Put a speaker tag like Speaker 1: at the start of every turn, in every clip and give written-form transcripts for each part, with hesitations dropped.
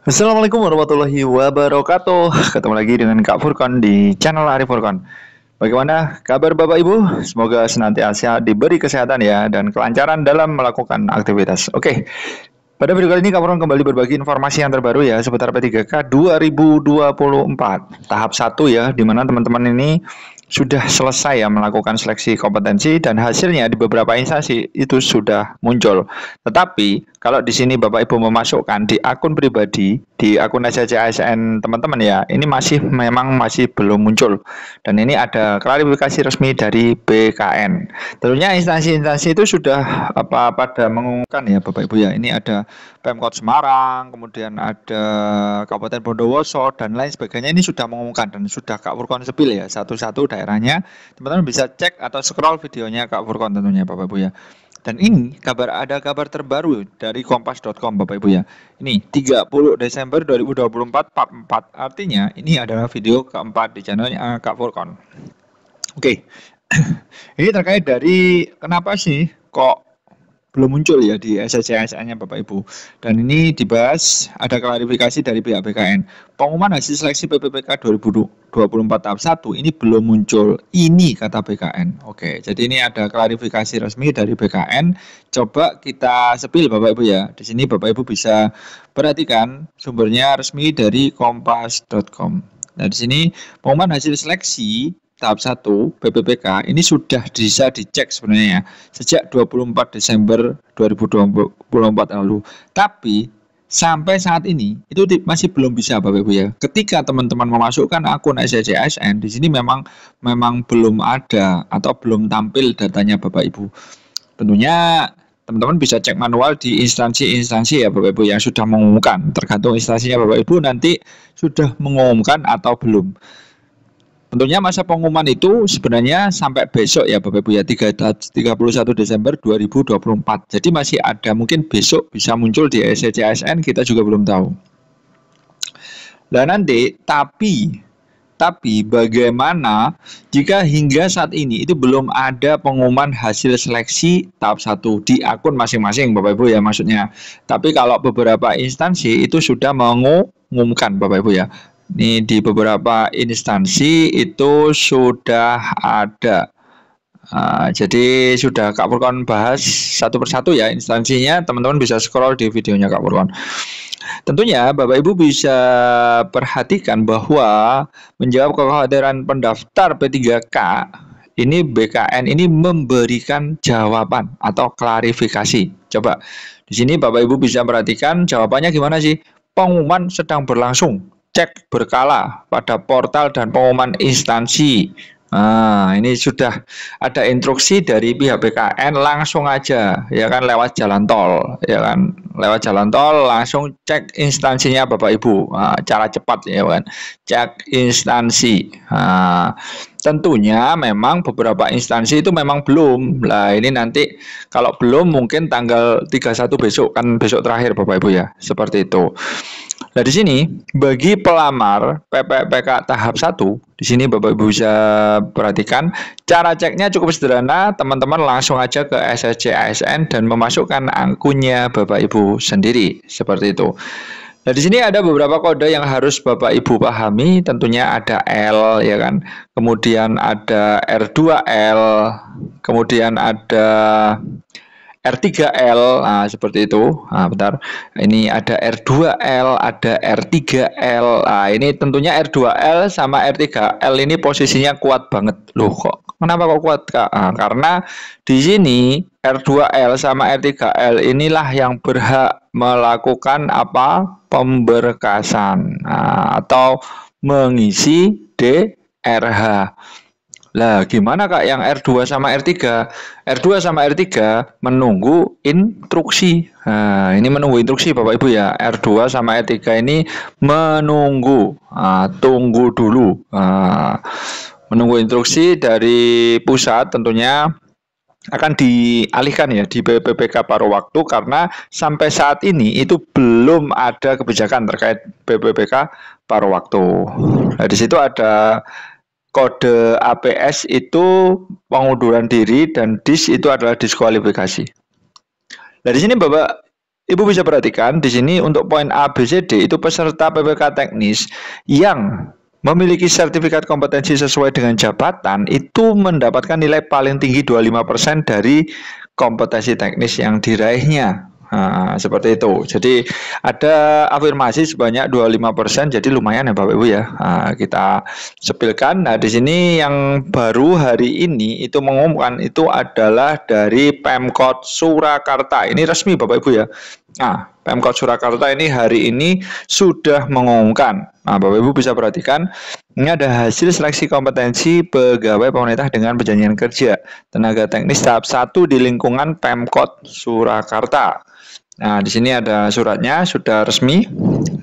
Speaker 1: Assalamualaikum warahmatullahi wabarakatuh. Ketemu lagi dengan Kak Furkon di channel Arif Furkon. Bagaimana kabar Bapak Ibu? Semoga senantiasa diberi kesehatan ya dan kelancaran dalam melakukan aktivitas. Oke, pada video kali ini Kak Furkon kembali berbagi informasi yang terbaru ya seputar P3K 2024 tahap 1 ya, di mana teman-teman ini sudah selesai ya melakukan seleksi kompetensi dan hasilnya di beberapa instansi itu sudah muncul. Tetapi kalau di sini Bapak Ibu memasukkan di akun pribadi, di akun SJC ASN teman-teman ya, ini memang masih belum muncul. Dan ini ada klarifikasi resmi dari BKN. Tentunya instansi-instansi itu sudah pada mengumumkan ya Bapak Ibu ya. Ini ada Pemkot Semarang, kemudian ada Kabupaten Bondowoso dan lain sebagainya, ini sudah mengumumkan dan sudah Kak Furkon sepil ya satu-satu daerahnya. Teman-teman bisa cek atau scroll videonya Kak Furkon tentunya Bapak Ibu ya. Dan ini ada kabar terbaru dari kompas.com Bapak Ibu ya. Ini 30 Desember 2024 part 4. Artinya ini adalah video keempat di channelnya Kak Furkon. Oke. Ini terkait dari kenapa sih kok belum muncul ya di SSC-nya Bapak Ibu. Dan ini dibahas, ada klarifikasi dari pihak BKN. Pengumuman hasil seleksi PPPK 2024 tahap 1 ini belum muncul. Ini kata BKN. Oke, jadi ini ada klarifikasi resmi dari BKN. Coba kita sepil Bapak Ibu ya. Di sini Bapak Ibu bisa perhatikan sumbernya resmi dari kompas.com. Nah, di sini pengumuman hasil seleksi tahap 1 PPPK ini sudah bisa dicek sebenarnya ya, sejak 24 Desember 2024 lalu. Tapi sampai saat ini itu masih belum bisa Bapak Ibu ya. Ketika teman-teman memasukkan akun SJC ASN di sini memang belum ada atau belum tampil datanya Bapak Ibu. Tentunya teman-teman bisa cek manual di instansi-instansi ya Bapak Ibu yang sudah mengumumkan. Tergantung instansinya Bapak Ibu nanti sudah mengumumkan atau belum. Tentunya masa pengumuman itu sebenarnya sampai besok ya Bapak Ibu ya, 31 Desember 2024. Jadi masih ada, mungkin besok bisa muncul di SJC ASN, kita juga belum tahu. Nah nanti, tapi bagaimana jika hingga saat ini itu belum ada pengumuman hasil seleksi tahap 1 di akun masing-masing Bapak Ibu ya maksudnya. Tapi kalau beberapa instansi itu sudah mengumumkan Bapak Ibu ya. Ini di beberapa instansi itu sudah ada. Jadi sudah Kak Furkon bahas satu persatu ya instansinya. Teman-teman bisa scroll di videonya Kak Furkon. Tentunya Bapak Ibu bisa perhatikan bahwa menjawab kekhawatiran pendaftar P3K, ini BKN ini memberikan jawaban atau klarifikasi. Coba di sini Bapak Ibu bisa perhatikan jawabannya gimana sih? Pengumuman sedang berlangsung. Cek berkala pada portal dan pengumuman instansi. Nah, ini sudah ada instruksi dari pihak BKN, langsung aja ya kan lewat jalan tol ya kan, lewat jalan tol langsung cek instansinya Bapak Ibu. Nah, cara cepat ya kan, cek instansi. Nah, tentunya memang beberapa instansi itu memang belum. Lah ini nanti kalau belum mungkin tanggal 31 besok, kan besok terakhir Bapak Ibu ya, seperti itu. Nah, di sini bagi pelamar PPPK tahap 1, di sini Bapak Ibu bisa perhatikan cara ceknya cukup sederhana, teman-teman langsung aja ke SSC ASN dan memasukkan akunnya Bapak Ibu sendiri, seperti itu. Nah, di sini ada beberapa kode yang harus Bapak Ibu pahami, tentunya ada L ya kan. Kemudian ada R2L, kemudian ada R3L, nah, seperti itu. Nah, bentar. Ini ada R2L, ada R3L. Nah, ini tentunya R2L sama R3L ini posisinya kuat banget. Loh, kok kenapa kok kuat, Kak? Nah, karena di sini R2L sama R3L inilah yang berhak melakukan apa? Pemberkasan, nah, atau mengisi DRH. Lah, gimana Kak yang R2 sama R3? R2 sama R3 menunggu instruksi. Nah, ini menunggu instruksi Bapak Ibu ya. R2 sama R3 ini menunggu. Tunggu dulu. Menunggu instruksi dari pusat, tentunya akan dialihkan ya di PPPK paruh waktu, karena sampai saat ini itu belum ada kebijakan terkait PPPK paruh waktu. Nah, di situ ada kode APS itu pengunduran diri dan DIS itu adalah diskualifikasi. Nah, di sini Bapak Ibu bisa perhatikan di sini untuk poin A, B, C, D itu peserta PPK teknis yang memiliki sertifikat kompetensi sesuai dengan jabatan itu mendapatkan nilai paling tinggi 25% dari kompetensi teknis yang diraihnya. Nah, seperti itu. Jadi ada afirmasi sebanyak 25%, jadi lumayan ya Bapak Ibu ya. Nah, kita sepilkan. Nah, di sini yang baru hari ini itu mengumumkan itu adalah dari Pemkot Surakarta. Ini resmi Bapak Ibu ya. Nah, Pemkot Surakarta ini hari ini sudah mengumumkan. Nah, Bapak Ibu bisa perhatikan, ini ada hasil seleksi kompetensi pegawai pemerintah dengan perjanjian kerja tenaga teknis tahap 1 di lingkungan Pemkot Surakarta. Nah, di sini ada suratnya, sudah resmi.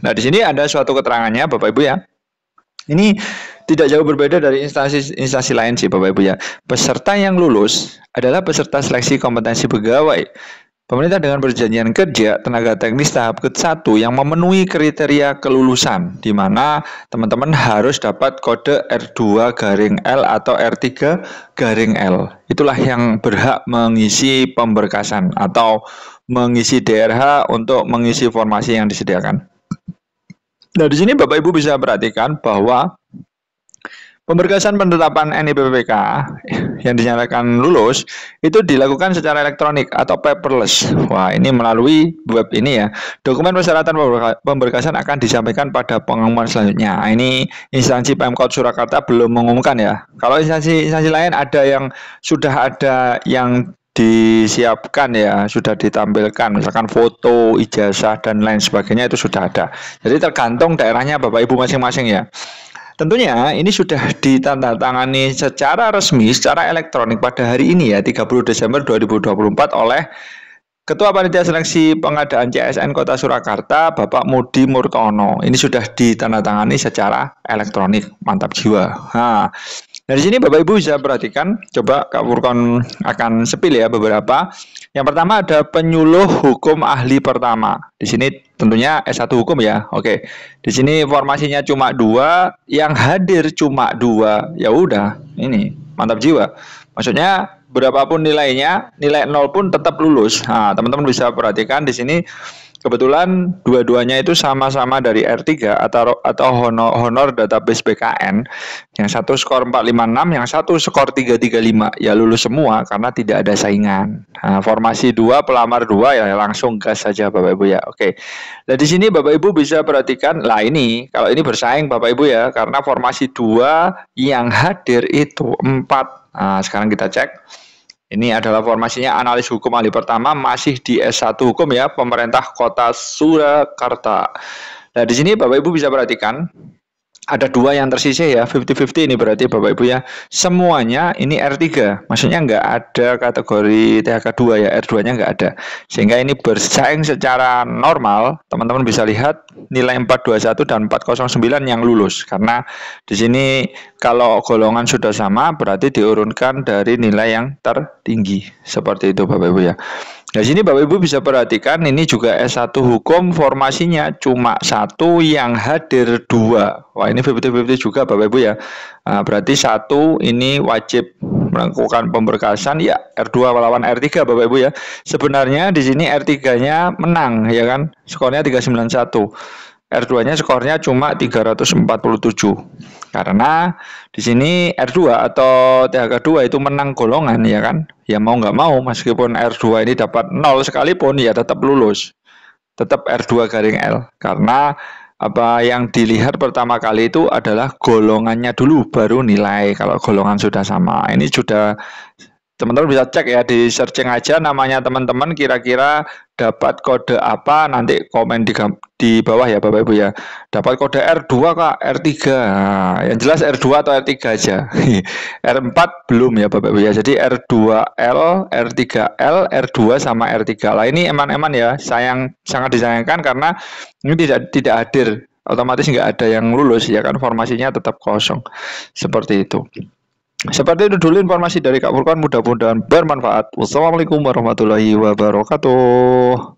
Speaker 1: Nah, di sini ada suatu keterangannya, Bapak Ibu ya. Ini tidak jauh berbeda dari instansi lain sih, Bapak Ibu ya. Peserta yang lulus adalah peserta seleksi kompetensi pegawai pemerintah dengan perjanjian kerja tenaga teknis tahap ke-1 yang memenuhi kriteria kelulusan, di mana teman-teman harus dapat kode R2-L atau R3-L. Itulah yang berhak mengisi pemberkasan atau mengisi DRH untuk mengisi formasi yang disediakan. Nah, di sini Bapak Ibu bisa perhatikan bahwa pemberkasan penetapan NIPPK yang dinyatakan lulus itu dilakukan secara elektronik atau paperless. Wah, ini melalui web ini ya. Dokumen persyaratan pemberkasan akan disampaikan pada pengumuman selanjutnya. Nah, ini instansi Pemkot Surakarta belum mengumumkan ya. Kalau instansi lain ada yang sudah ada yang disiapkan ya, sudah ditampilkan misalkan foto, ijazah dan lain sebagainya itu sudah ada. Jadi tergantung daerahnya Bapak Ibu masing-masing ya. Tentunya ini sudah ditandatangani secara resmi, secara elektronik pada hari ini ya, 30 Desember 2024 oleh Ketua Panitia Seleksi Pengadaan CSN Kota Surakarta, Bapak Mudi Murtono. Ini sudah ditandatangani secara elektronik, mantap jiwa. Nah, dari sini Bapak Ibu bisa perhatikan, coba Kak Furkon akan sepil ya beberapa. Yang pertama ada penyuluh hukum ahli pertama. Di sini tentunya S1 hukum ya. Oke. Di sini formasinya cuma 2, yang hadir cuma 2. Ya udah, ini mantap jiwa. Maksudnya berapapun nilainya, nilai 0 pun tetap lulus. Nah, teman-teman bisa perhatikan di sini kebetulan dua-duanya itu sama-sama dari R3 atau honor database BKN. Yang satu skor 456, yang satu skor 335. Ya lulus semua karena tidak ada saingan. Nah, formasi 2, pelamar 2 ya langsung gas saja Bapak Ibu ya. Oke. Nah, di sini Bapak Ibu bisa perhatikan, lah ini kalau ini bersaing Bapak Ibu ya, karena formasi 2 yang hadir itu 4. Nah, sekarang kita cek. Ini adalah formasinya analis hukum ahli pertama, masih di S1 hukum ya, pemerintah Kota Surakarta. Nah, di sini Bapak Ibu bisa perhatikan ada 2 yang tersisih ya, 50-50 ini berarti Bapak Ibu ya. Semuanya ini R3, maksudnya nggak ada kategori THK2 ya, R2-nya nggak ada. Sehingga ini bersaing secara normal, teman-teman bisa lihat nilai 421 dan 409 yang lulus. Karena di sini kalau golongan sudah sama, berarti diurunkan dari nilai yang tertinggi. Seperti itu Bapak Ibu ya. Nah, sini Bapak Ibu bisa perhatikan ini juga S1 hukum, formasinya cuma 1, yang hadir 2. Wah, ini 50-50 juga Bapak Ibu ya. Nah, berarti 1 ini wajib melakukan pemberkasan ya, R2 melawan R3 Bapak Ibu ya. Sebenarnya di sini R3-nya menang ya kan, skornya 391. R2-nya skornya cuma 347. Karena di sini R2 atau THK2 itu menang golongan ya kan. Ya mau nggak mau meskipun R2 ini dapat 0 sekalipun ya tetap lulus. Tetap R2-L. Karena apa yang dilihat pertama kali itu adalah golongannya dulu baru nilai. Kalau golongan sudah sama. Ini sudah teman-teman bisa cek ya, di searching aja namanya teman-teman, kira-kira dapat kode apa, nanti komen di bawah ya Bapak Ibu ya. Dapat kode R2 kak, R3. Nah, yang jelas R2 atau R3 aja. R4 belum ya Bapak Ibu ya. Jadi R2L, R3L, R2 sama R3. Lah ini eman-eman ya, sangat disayangkan karena ini tidak hadir. Otomatis nggak ada yang lulus ya kan, formasinya tetap kosong. Seperti itu. Seperti itu dulu informasi dari Kak Furkon, mudah-mudahan bermanfaat. Wassalamualaikum warahmatullahi wabarakatuh.